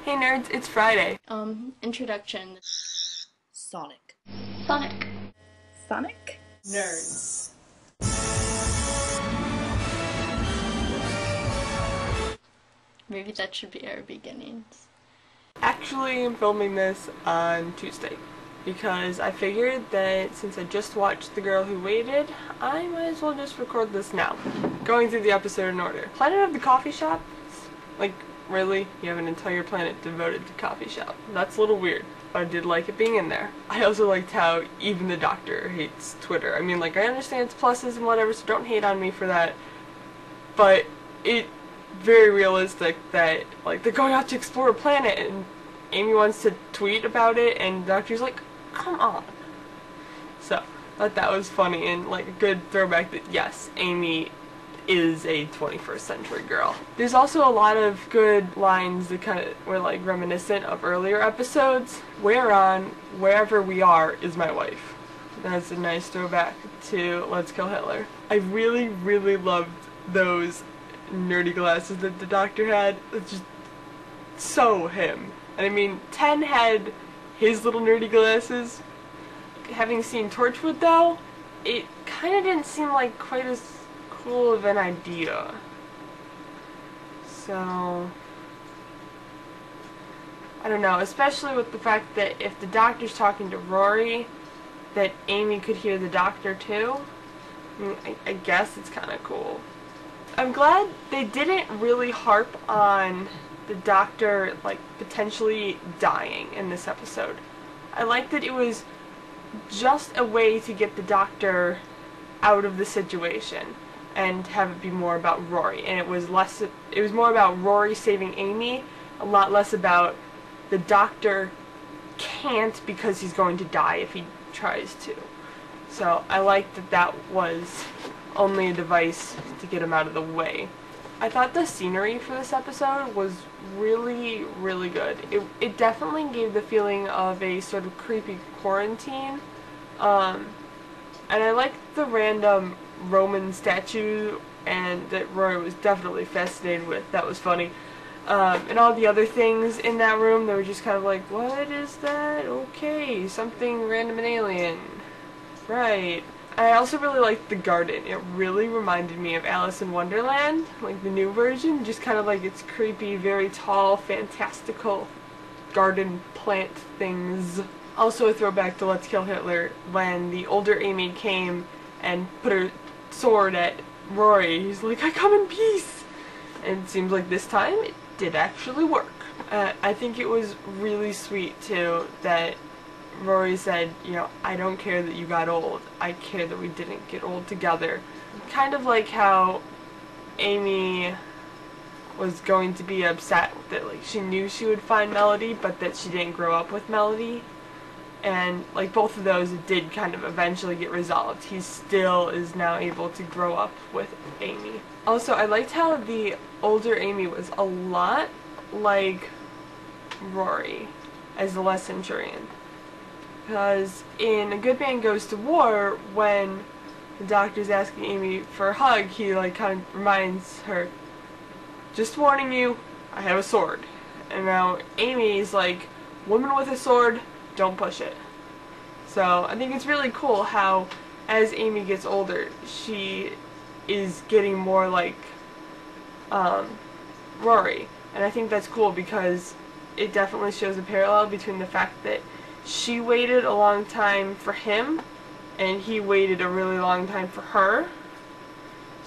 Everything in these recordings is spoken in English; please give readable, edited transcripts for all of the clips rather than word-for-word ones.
Hey nerds, it's Friday. Introduction. Sonic. Sonic. Sonic? Nerds. Maybe that should be our beginnings. Actually, I'm filming this on Tuesday because I figured that since I just watched The Girl Who Waited, I might as well just record this now. Going through the episode in order. Planet of the Coffee Shop? Like, really? You have an entire planet devoted to coffee shop. That's a little weird, but I did like it being in there. I also liked how even the Doctor hates Twitter. I mean, like, I understand its pluses and whatever, so don't hate on me for that, but it very realistic that, like, they're going out to explore a planet and Amy wants to tweet about it and the Doctor's like, come on. So, I thought that was funny and, like, a good throwback that, yes, Amy is a 21st century girl. There's also a lot of good lines that kind of were, like, reminiscent of earlier episodes. Where on, wherever we are, is my wife. That's a nice throwback to Let's Kill Hitler. I really, really loved those nerdy glasses that the Doctor had. It's just so him. And I mean, 10 had his little nerdy glasses. Having seen Torchwood though, it kind of didn't seem like quite as cool of an idea. So, I don't know, especially with the fact that if the Doctor's talking to Rory, that Amy could hear the Doctor too. I mean, I guess it's kind of cool. I'm glad they didn't really harp on the Doctor, like, potentially dying in this episode. I like that it was just a way to get the Doctor out of the situation and have it be more about Rory. And it was more about Rory saving Amy, a lot less about the Doctor can't because he's going to die if he tries to. So I like that that was only a device to get him out of the way. I thought the scenery for this episode was really, really good. It definitely gave the feeling of a sort of creepy quarantine. And I liked the random Roman statue and that Roy was definitely fascinated with. That was funny. And all the other things in that room, they were just kind of like, what is that? Okay, something random and alien. Right. I also really liked the garden. It really reminded me of Alice in Wonderland, like the new version, just kind of like its creepy, very tall, fantastical garden plant things. Also a throwback to Let's Kill Hitler, when the older Amy came and put her sword at Rory. He's like, I come in peace! And it seems like this time it did actually work. I think it was really sweet, too, that Rory said, you know, I don't care that you got old. I care that we didn't get old together. Kind of like how Amy was going to be upset that, like, she knew she would find Melody, but that she didn't grow up with Melody. And, like, both of those did kind of eventually get resolved. He still is now able to grow up with Amy. Also, I liked how the older Amy was a lot like Rory as the last Centurion. Because in A Good Man Goes to War, when the Doctor's asking Amy for a hug, he, like, kind of reminds her, just warning you, I have a sword. And now Amy's like, woman with a sword, don't push it. So I think it's really cool how, as Amy gets older, she is getting more like Rory. And I think that's cool because it definitely shows a parallel between the fact that she waited a long time for him, and he waited a really long time for her.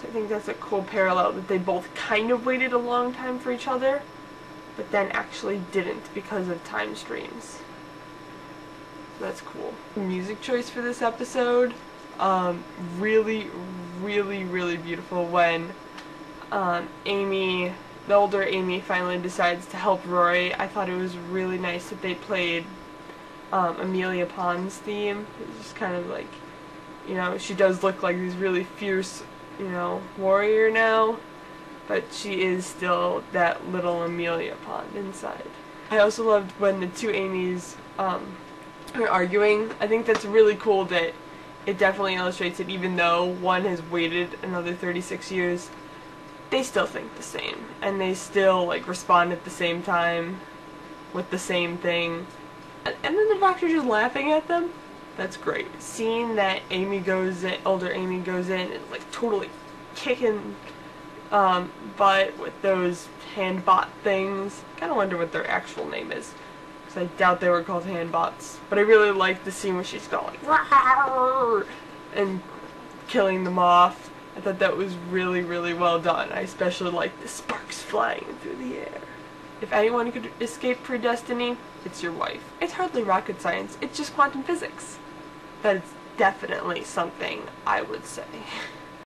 So I think that's a cool parallel, that they both kind of waited a long time for each other, but then actually didn't because of time streams. So that's cool. The music choice for this episode, really, really, really beautiful when Amy, the older Amy, finally decides to help Rory. I thought it was really nice that they played Amelia Pond's theme. It's just kind of like, you know, she does look like this really fierce, you know, warrior now, but she is still that little Amelia Pond inside. I also loved when the two Amys are arguing. I think that's really cool that it definitely illustrates that even though one has waited another 36 years, they still think the same, and they still, like, respond at the same time. with the same thing. And then the doctor just laughing at them. That's great. Seeing that Amy goes in, older Amy goes in and like totally kicking butt with those hand bot things. Kind of wonder what their actual name is, because I doubt they were called hand bots. But I really like the scene where she's going "Rawr!" and killing them off. I thought that was really, really well done. I especially like the sparks flying through the air. If anyone could escape predestiny, it's your wife. It's hardly rocket science, it's just quantum physics. That is definitely something I would say.